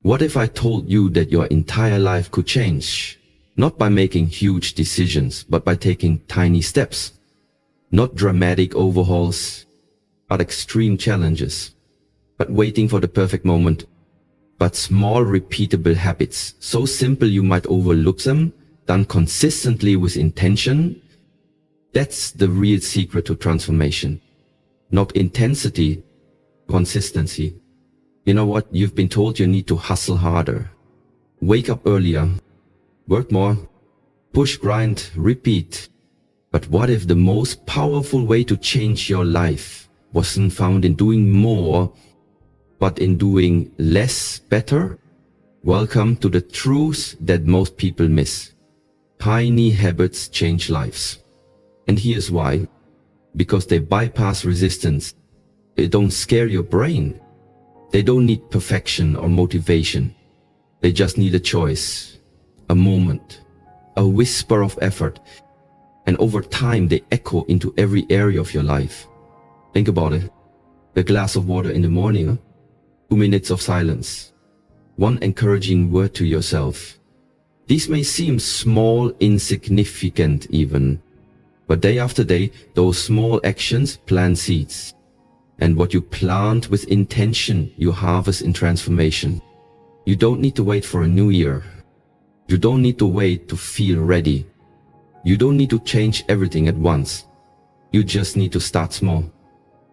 What if I told you that your entire life could change? Not by making huge decisions, but by taking tiny steps. Not dramatic overhauls, but extreme challenges. But waiting for the perfect moment. But small repeatable habits, so simple you might overlook them, done consistently with intention. That's the real secret to transformation. Not intensity, consistency. You know what? You've been told you need to hustle harder. Wake up earlier. Work more. Push, grind, repeat. But what if the most powerful way to change your life wasn't found in doing more, but in doing less better? Welcome to the truth that most people miss. Tiny habits change lives. And here's why. Because they bypass resistance. They don't scare your brain. They don't need perfection or motivation. They just need a choice, a moment, a whisper of effort. And over time, they echo into every area of your life. Think about it. A glass of water in the morning, 2 minutes of silence, one encouraging word to yourself. These may seem small, insignificant even, but day after day, those small actions plant seeds. And what you plant with intention, you harvest in transformation. You don't need to wait for a new year. You don't need to wait to feel ready. You don't need to change everything at once. You just need to start small.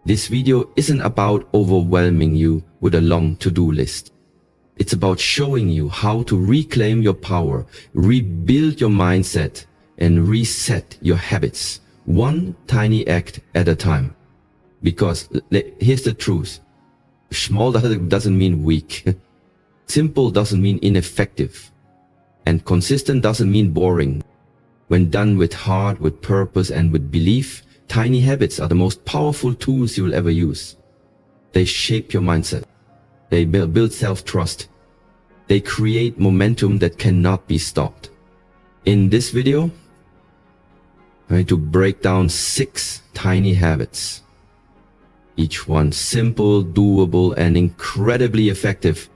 This video isn't about overwhelming you with a long to-do list. It's about showing you how to reclaim your power, rebuild your mindset, and reset your habits, one tiny act at a time. Because here's the truth. Small doesn't mean weak. Simple doesn't mean ineffective. And consistent doesn't mean boring. When done with heart, with purpose, and with belief, tiny habits are the most powerful tools you'll ever use. They shape your mindset. They build self-trust. They create momentum that cannot be stopped. In this video, I'm going to break down 6 tiny habits. Each one simple, doable, and incredibly effective.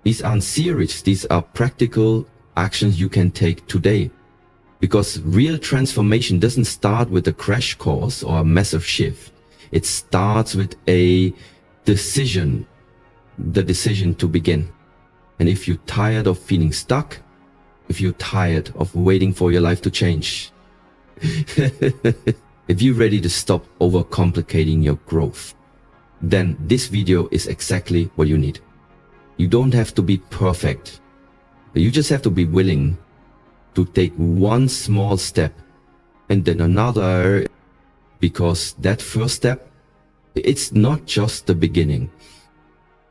These aren't theories, these are practical actions you can take today. Because real transformation doesn't start with a crash course or a massive shift. It starts with a decision, the decision to begin. And if you're tired of feeling stuck, if you're tired of waiting for your life to change, if you're ready to stop overcomplicating your growth, then this video is exactly what you need. You don't have to be perfect. You just have to be willing to take one small step and then another, because that first step, it's not just the beginning.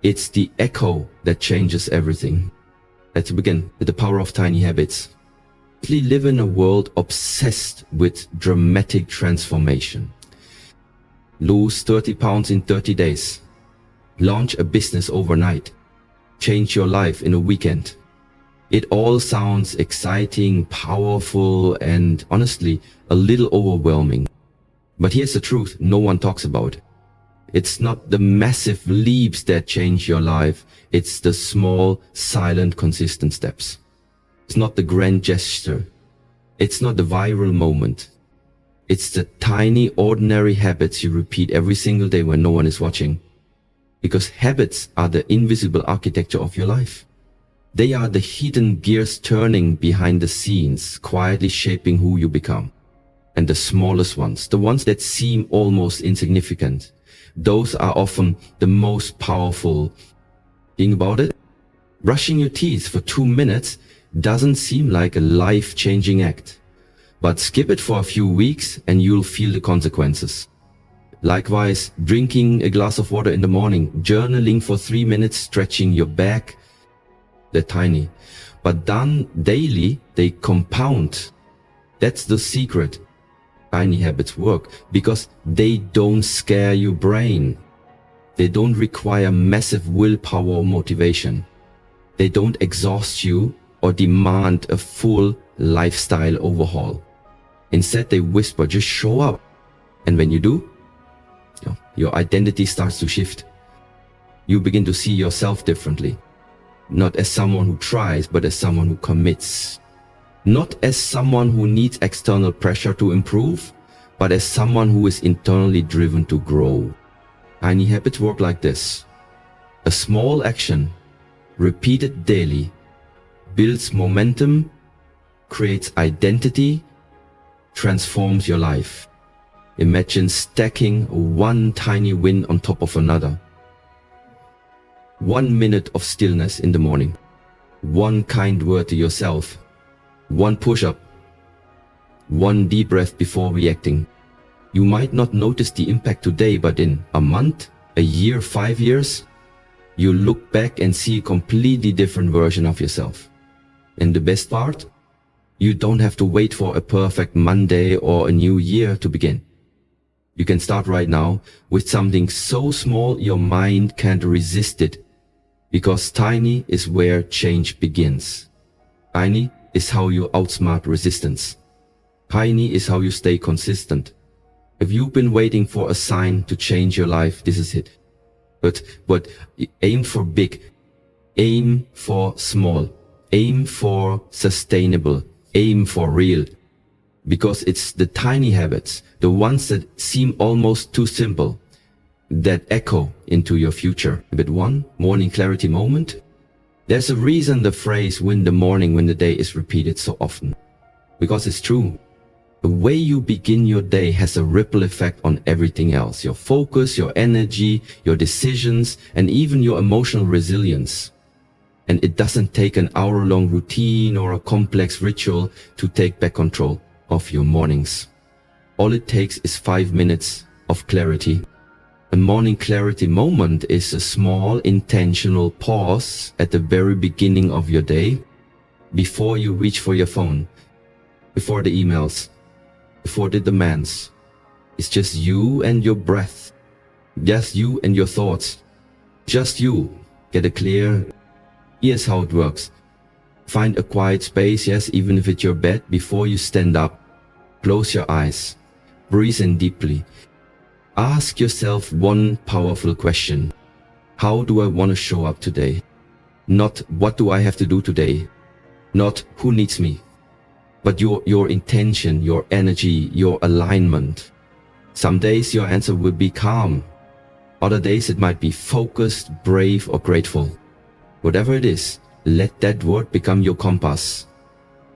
It's the echo that changes everything. Let's begin with the power of tiny habits. We live in a world obsessed with dramatic transformation. Lose 30 pounds in 30 days. Launch a business overnight. Change your life in a weekend. It all sounds exciting, powerful, and honestly, a little overwhelming. But here's the truth no one talks about. It's not the massive leaps that change your life. It's the small, silent, consistent steps. It's not the grand gesture. It's not the viral moment. It's the tiny, ordinary habits you repeat every single day when no one is watching. Because habits are the invisible architecture of your life. They are the hidden gears turning behind the scenes, quietly shaping who you become. And the smallest ones, the ones that seem almost insignificant, those are often the most powerful. Think about it. Brushing your teeth for 2 minutes doesn't seem like a life-changing act. But skip it for a few weeks and you'll feel the consequences. Likewise, drinking a glass of water in the morning, journaling for 3 minutes, stretching your back. They're tiny. But done daily, they compound. That's the secret. Tiny habits work because they don't scare your brain. They don't require massive willpower or motivation. They don't exhaust you or demand a full lifestyle overhaul. Instead, they whisper, just show up. And when you do, your identity starts to shift. You begin to see yourself differently. Not as someone who tries, but as someone who commits. Not as someone who needs external pressure to improve, but as someone who is internally driven to grow. Tiny habits work like this. A small action, repeated daily, builds momentum, creates identity, transforms your life. Imagine stacking one tiny win on top of another. 1 minute of stillness in the morning. One kind word to yourself. One push-up. One deep breath before reacting. You might not notice the impact today, but in a month, a year, 5 years, you look back and see a completely different version of yourself. And the best part? You don't have to wait for a perfect Monday or a new year to begin. You can start right now with something so small your mind can't resist it. Because tiny is where change begins. Tiny is how you outsmart resistance. Tiny is how you stay consistent. If you've been waiting for a sign to change your life, this is it. But aim for big. Aim for small. Aim for sustainable. Aim for real. Because it's the tiny habits, the ones that seem almost too simple, that echo into your future. Habit 1, morning clarity moment. There's a reason the phrase win the morning when the day is repeated so often. Because it's true. The way you begin your day has a ripple effect on everything else. Your focus, your energy, your decisions, and even your emotional resilience. And it doesn't take an hour-long routine or a complex ritual to take back control of your mornings. All it takes is 5 minutes of clarity. A morning clarity moment is a small intentional pause at the very beginning of your day, before you reach for your phone, before the emails, before the demands. It's just you and your breath, just you and your thoughts, just you. Get a clear, here's how it works. Find a quiet space, yes, even if it's your bed, before you stand up. Close your eyes, breathe in deeply. Ask yourself one powerful question. How do I want to show up today? Not what do I have to do today? Not who needs me? But your intention, your energy, your alignment. Some days your answer will be calm. Other days it might be focused, brave, or grateful. Whatever it is, let that word become your compass.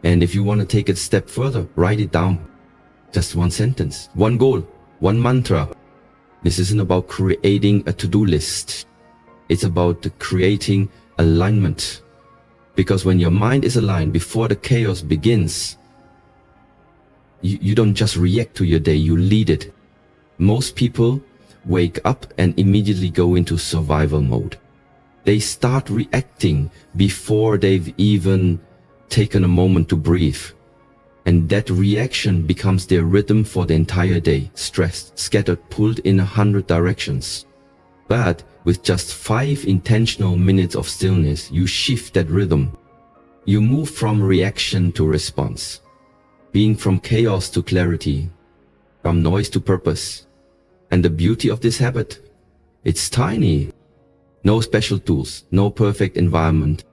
And if you want to take it a step further, write it down. Just one sentence, one goal, one mantra. This isn't about creating a to-do list. It's about creating alignment. Because when your mind is aligned before the chaos begins, you don't just react to your day, you lead it. Most people wake up and immediately go into survival mode. They start reacting before they've even taken a moment to breathe. And that reaction becomes their rhythm for the entire day, stressed, scattered, pulled in 100 directions. But with just 5 intentional minutes of stillness, you shift that rhythm. You move from reaction to response, being from chaos to clarity, from noise to purpose. And the beauty of this habit, it's tiny. No special tools, no perfect environment,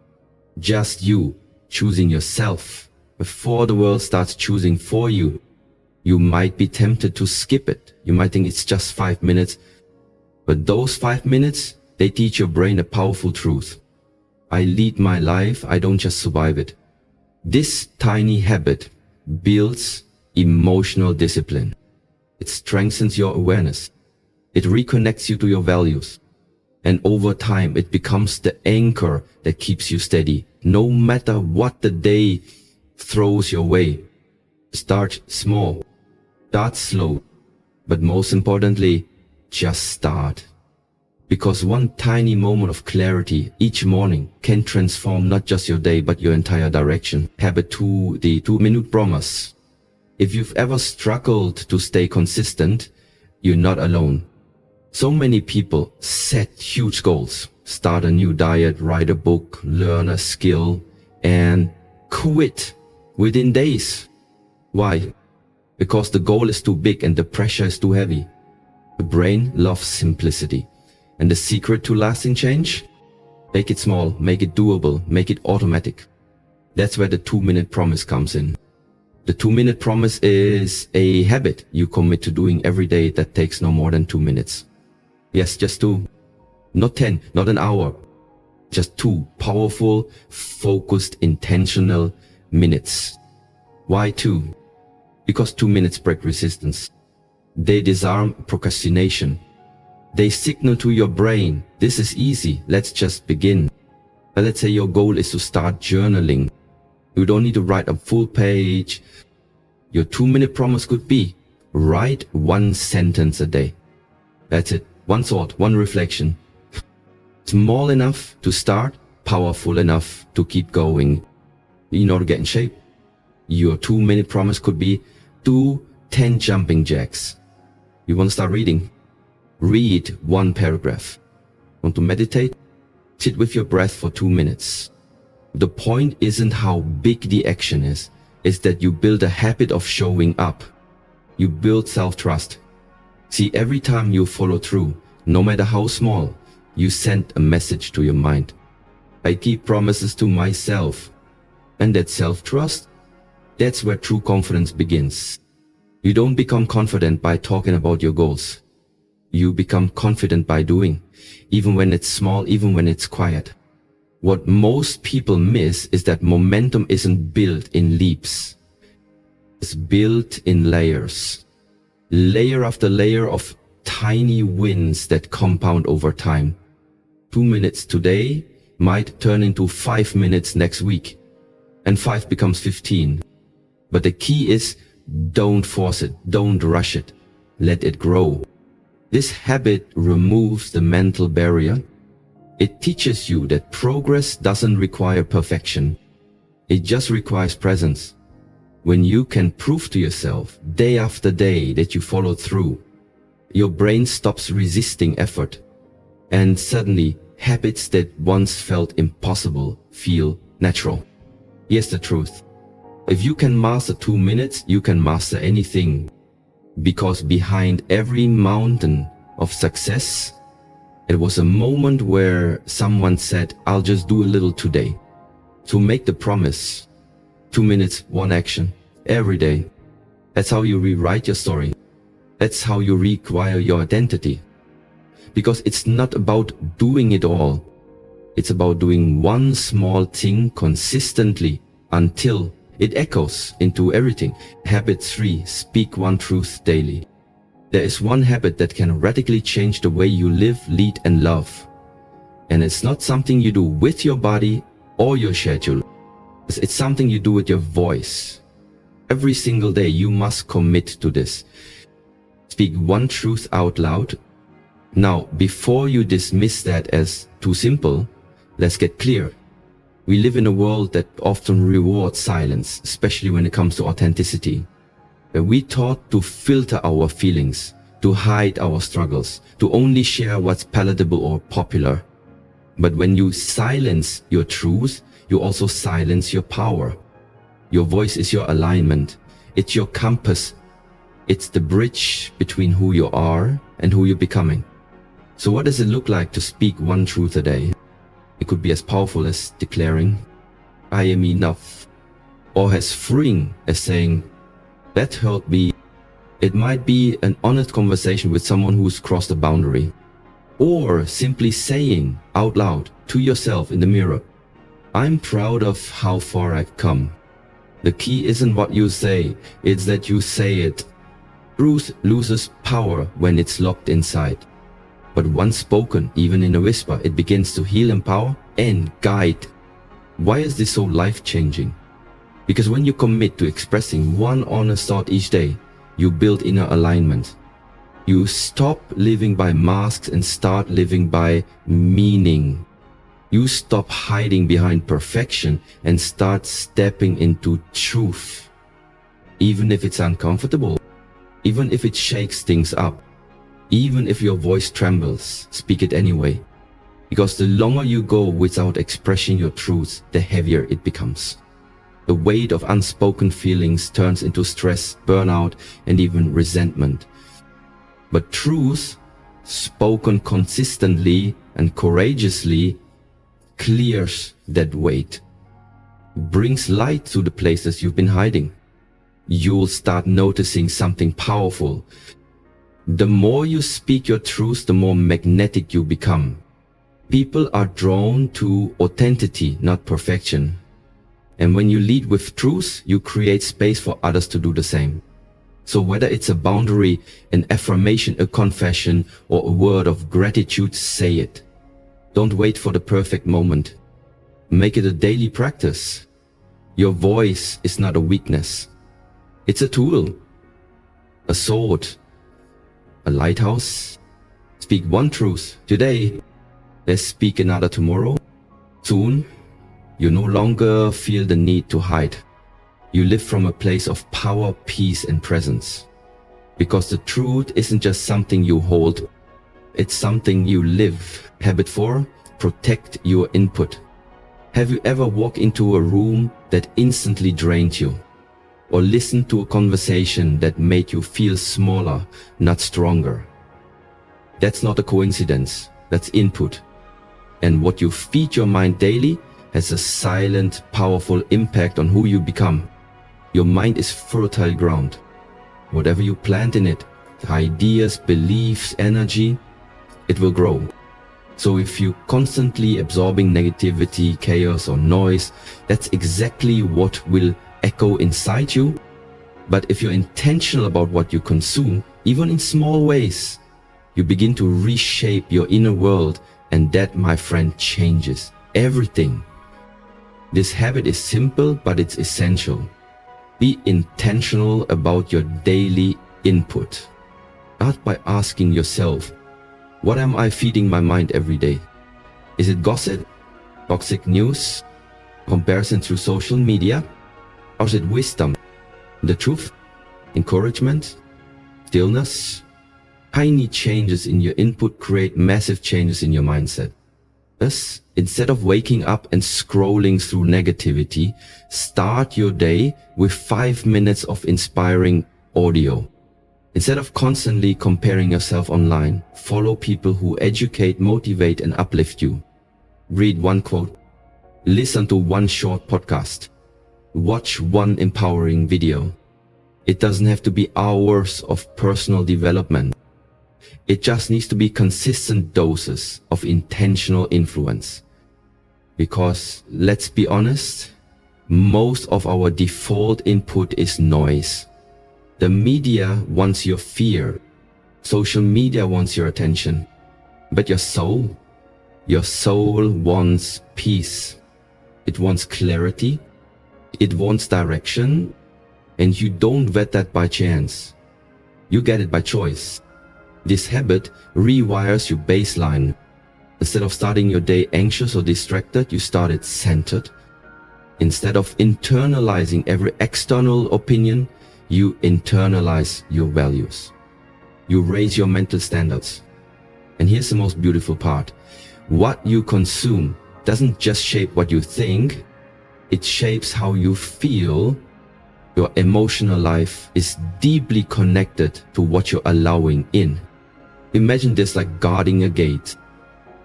just you choosing yourself. Before the world starts choosing for you, you might be tempted to skip it. You might think it's just 5 minutes. But those 5 minutes, they teach your brain a powerful truth. I lead my life, I don't just survive it. This tiny habit builds emotional discipline. It strengthens your awareness. It reconnects you to your values. And over time, it becomes the anchor that keeps you steady, no matter what the day throws your way. Start small, start slow, but most importantly, just start. Because one tiny moment of clarity each morning can transform not just your day, but your entire direction. Habit 2, the 2-minute promise. If you've ever struggled to stay consistent, you're not alone. So many people set huge goals, start a new diet, write a book, learn a skill, and quit within days. Why? Because the goal is too big and the pressure is too heavy. The brain loves simplicity. And the secret to lasting change? Make it small, make it doable, make it automatic. That's where the 2-minute promise comes in. The 2-minute promise is a habit you commit to doing every day that takes no more than 2 minutes. Yes, just 2. Not 10, not an hour. Just 2 powerful, focused, intentional minutes. Why 2? Because 2 minutes break resistance. They disarm procrastination. They signal to your brain, this is easy, let's just begin. Let's say your goal is to start journaling. You don't need to write a full page. Your 2-minute promise could be, write 1 sentence a day. That's it. 1 thought, 1 reflection. Small enough to start, powerful enough to keep going in order to get in shape. Your 2-minute promise could be, do 10 jumping jacks. You want to start reading? Read 1 paragraph. Want to meditate? Sit with your breath for 2 minutes. The point isn't how big the action is, it's that you build a habit of showing up. You build self-trust. See, every time you follow through, no matter how small, you send a message to your mind. I keep promises to myself. And that self-trust, that's where true confidence begins. You don't become confident by talking about your goals. You become confident by doing, even when it's small, even when it's quiet. What most people miss is that momentum isn't built in leaps. It's built in layers. Layer after layer of tiny wins that compound over time. 2 minutes today might turn into 5 minutes next week. And 5 becomes 15. But the key is, don't force it, don't rush it, let it grow. This habit removes the mental barrier. It teaches you that progress doesn't require perfection. It just requires presence. When you can prove to yourself day after day that you follow through, your brain stops resisting effort. And suddenly, habits that once felt impossible feel natural. Here's the truth. If you can master 2 minutes, you can master anything. Because behind every mountain of success, it was a moment where someone said, I'll just do a little today. To make the promise, 2 minutes, 1 action, every day. That's how you rewrite your story. That's how you rewire your identity. Because it's not about doing it all. It's about doing 1 small thing consistently until it echoes into everything. Habit 3, speak 1 truth daily. There is 1 habit that can radically change the way you live, lead, and love. And it's not something you do with your body or your schedule. It's something you do with your voice. Every single day you must commit to this. Speak 1 truth out loud. Now, before you dismiss that as too simple, let's get clear. We live in a world that often rewards silence, especially when it comes to authenticity. We taught to filter our feelings, to hide our struggles, to only share what's palatable or popular. But when you silence your truth, you also silence your power. Your voice is your alignment. It's your compass. It's the bridge between who you are and who you're becoming. So what does it look like to speak 1 truth a day? It could be as powerful as declaring, I am enough, or as freeing as saying, that hurt me. It might be an honest conversation with someone who's crossed a boundary, or simply saying out loud to yourself in the mirror, I'm proud of how far I've come. The key isn't what you say, it's that you say it. Truth loses power when it's locked inside. But once spoken, even in a whisper, it begins to heal, empower, and guide. Why is this so life-changing? Because when you commit to expressing 1 honest thought each day, you build inner alignment. You stop living by masks and start living by meaning. You stop hiding behind perfection and start stepping into truth. Even if it's uncomfortable, even if it shakes things up, even if your voice trembles, speak it anyway. Because the longer you go without expressing your truth, the heavier it becomes. The weight of unspoken feelings turns into stress, burnout, and even resentment. But truth, spoken consistently and courageously, clears that weight, brings light to the places you've been hiding. You'll start noticing something powerful. The more you speak your truth, the more magnetic you become. People are drawn to authenticity, not perfection. And when you lead with truth, you create space for others to do the same. So whether it's a boundary, an affirmation, a confession, or a word of gratitude, say it. Don't wait for the perfect moment. Make it a daily practice. Your voice is not a weakness. It's a tool, a sword, a lighthouse. Speak one truth today. Let's speak another tomorrow. Soon, you no longer feel the need to hide. You live from a place of power, peace, and presence. Because the truth isn't just something you hold. It's something you live. Habit 4, protect your input. Have you ever walked into a room that instantly drained you? Or listened to a conversation that made you feel smaller, not stronger? That's not a coincidence. That's input. And what you feed your mind daily has a silent, powerful impact on who you become. Your mind is fertile ground. Whatever you plant in it, ideas, beliefs, energy, it will grow. So if you constantly absorbing negativity, chaos, or noise, that's exactly what will echo inside you. But if you're intentional about what you consume, even in small ways, you begin to reshape your inner world, and that, my friend, changes everything. This habit is simple, but it's essential. Be intentional about your daily input. Start by asking yourself, what am I feeding my mind every day? Is it gossip, toxic news, comparison through social media? Or is it wisdom, the truth, encouragement, stillness? Tiny changes in your input create massive changes in your mindset. Thus, instead of waking up and scrolling through negativity, start your day with 5 minutes of inspiring audio. Instead of constantly comparing yourself online, follow people who educate, motivate, and uplift you. Read one quote, listen to one short podcast, watch one empowering video. It doesn't have to be hours of personal development. It just needs to be consistent doses of intentional influence. Because, let's be honest, most of our default input is noise. The media wants your fear. Social media wants your attention. But your soul wants peace. It wants clarity. It wants direction. And you don't get that by chance. You get it by choice. This habit rewires your baseline. Instead of starting your day anxious or distracted, you start it centered. Instead of internalizing every external opinion, you internalize your values. You raise your mental standards. And here's the most beautiful part. What you consume doesn't just shape what you think, it shapes how you feel. Your emotional life is deeply connected to what you're allowing in. Imagine this like guarding a gate.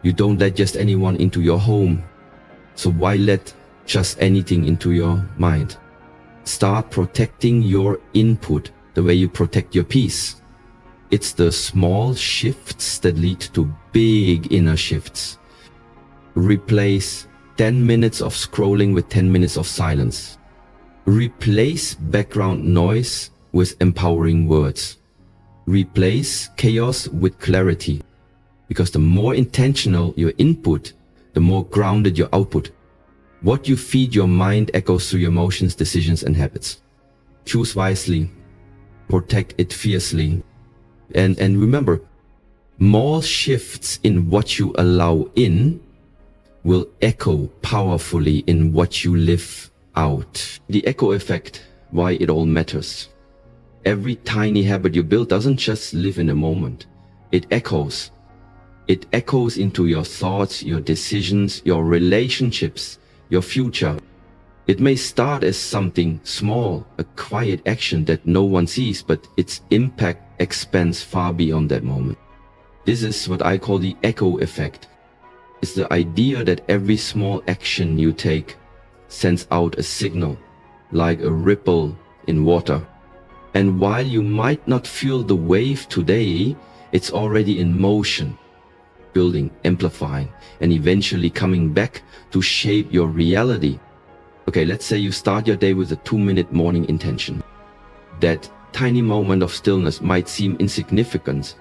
You don't let just anyone into your home. So why let just anything into your mind? Start protecting your input the way you protect your peace. It's the small shifts that lead to big inner shifts. Replace 10 minutes of scrolling with 10 minutes of silence. Replace background noise with empowering words. Replace chaos with clarity. Because the more intentional your input, the more grounded your output. What you feed your mind echoes through your emotions, decisions, and habits. Choose wisely. Protect it fiercely. And remember, small shifts in what you allow in will echo powerfully in what you live out. The echo effect, why it all matters. Every tiny habit you build doesn't just live in a moment. It echoes. It echoes into your thoughts, your decisions, your relationships, your future. It may start as something small, a quiet action that no one sees, but its impact expands far beyond that moment. This is what I call the echo effect. It's the idea that every small action you take sends out a signal, like a ripple in water. And while you might not feel the wave today, it's already in motion, building, amplifying, and eventually coming back to shape your reality. Okay, let's say you start your day with a 2-minute morning intention. That tiny moment of stillness might seem insignificant,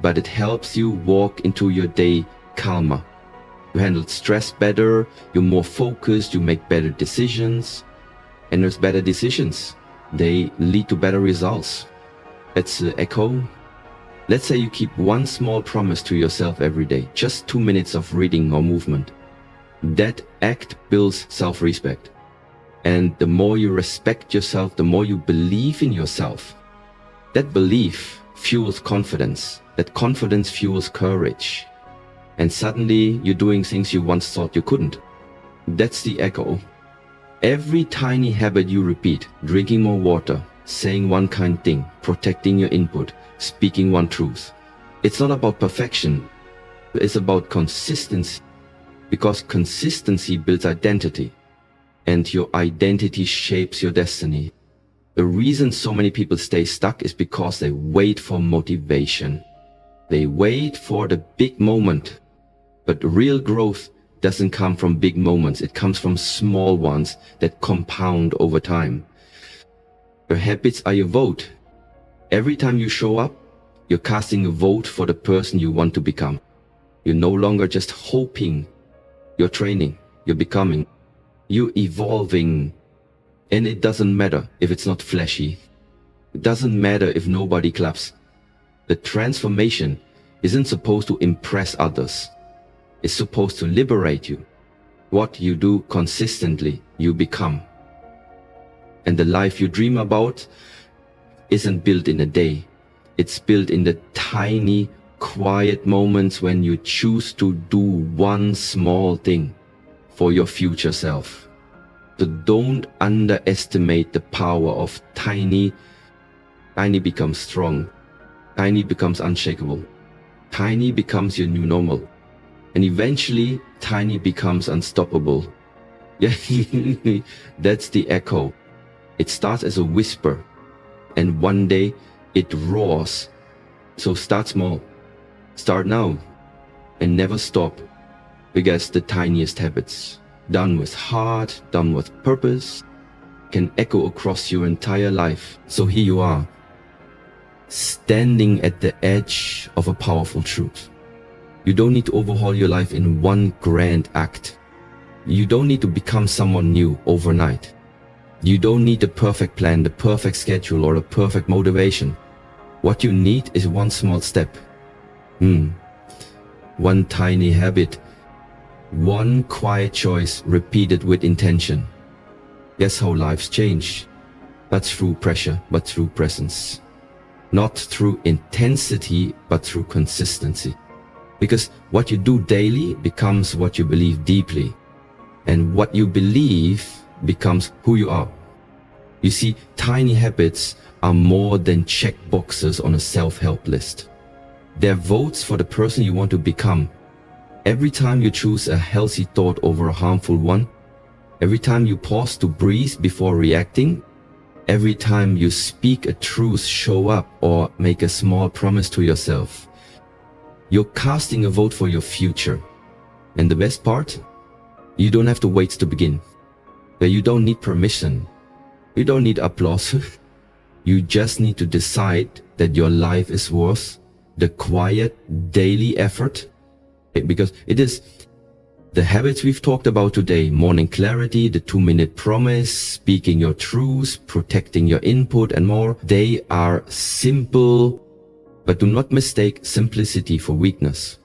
but it helps you walk into your day calmer. You handle stress better, you're more focused, you make better decisions. And those better decisions, they lead to better results. Let's echo. Let's say you keep one small promise to yourself every day, just 2 minutes of reading or movement. That act builds self-respect. And the more you respect yourself, the more you believe in yourself. That belief fuels confidence. That confidence fuels courage. And suddenly you're doing things you once thought you couldn't. That's the echo. Every tiny habit you repeat, drinking more water, saying one kind thing, protecting your input, speaking one truth. It's not about perfection. It's about consistency. Because consistency builds identity. And your identity shapes your destiny. The reason so many people stay stuck is because they wait for motivation. They wait for the big moment. But real growth doesn't come from big moments. It comes from small ones that compound over time. Your habits are your vote. Every time you show up, you're casting a vote for the person you want to become. You're no longer just hoping. You're training. You're becoming. You're evolving. And it doesn't matter if it's not flashy. It doesn't matter if nobody claps. The transformation isn't supposed to impress others. It's supposed to liberate you. What you do consistently, you become. And the life you dream about isn't built in a day. It's built in the tiny, quiet moments when you choose to do one small thing for your future self. So don't underestimate the power of tiny. Tiny becomes strong. Tiny becomes unshakable. Tiny becomes your new normal. And eventually, tiny becomes unstoppable. Yeah, that's the echo. It starts as a whisper, and one day it roars. So start small. Start now, and never stop. Because the tiniest habits, done with heart, done with purpose, can echo across your entire life. So here you are, standing at the edge of a powerful truth. You don't need to overhaul your life in one grand act. You don't need to become someone new overnight. You don't need the perfect plan, the perfect schedule, or the perfect motivation. What you need is one small step. One tiny habit. One quiet choice repeated with intention. Guess how lives change? Not through pressure, but through presence. Not through intensity, but through consistency. Because what you do daily becomes what you believe deeply. And what you believe becomes who you are. You see, tiny habits are more than check boxes on a self-help list. They're votes for the person you want to become. Every time you choose a healthy thought over a harmful one, every time you pause to breathe before reacting, every time you speak a truth, show up, or make a small promise to yourself, you're casting a vote for your future. And the best part? You don't have to wait to begin. You don't need permission. You don't need applause. You just need to decide that your life is worth the quiet daily effort. Because it is the habits we've talked about today: morning clarity, the 2-minute promise, speaking your truth, protecting your input, and more. They are simple, but do not mistake simplicity for weakness.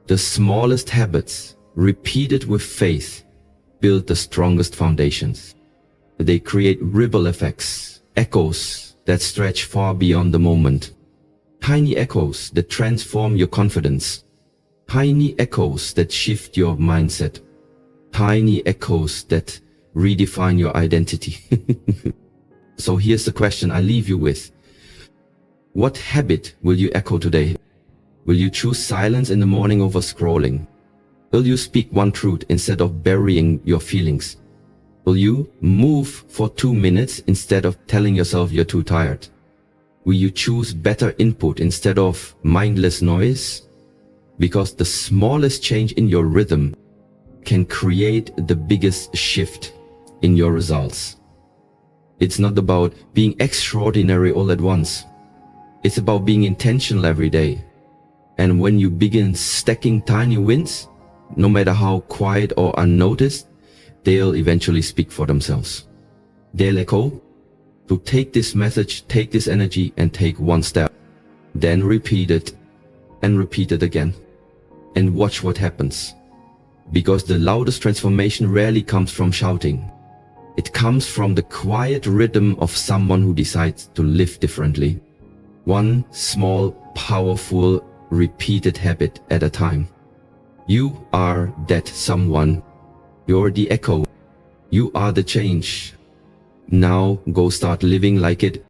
The smallest habits, repeated with faith, build the strongest foundations. They create ripple effects, echoes that stretch far beyond the moment. Tiny echoes that transform your confidence. Tiny echoes that shift your mindset. Tiny echoes that redefine your identity. So here's the question I leave you with. What habit will you echo today? Will you choose silence in the morning over scrolling? Will you speak one truth instead of burying your feelings? Will you move for 2 minutes instead of telling yourself you're too tired? Will you choose better input instead of mindless noise? Because the smallest change in your rhythm can create the biggest shift in your results. It's not about being extraordinary all at once. It's about being intentional every day. And when you begin stacking tiny wins, no matter how quiet or unnoticed, they'll eventually speak for themselves. They'll echo. To take this message, take this energy, and take one step. Then repeat it and repeat it again. And watch what happens. Because the loudest transformation rarely comes from shouting. It comes from the quiet rhythm of someone who decides to live differently. One small, powerful, repeated habit at a time. You are that someone. You're the echo. You are the change. Now go start living like it.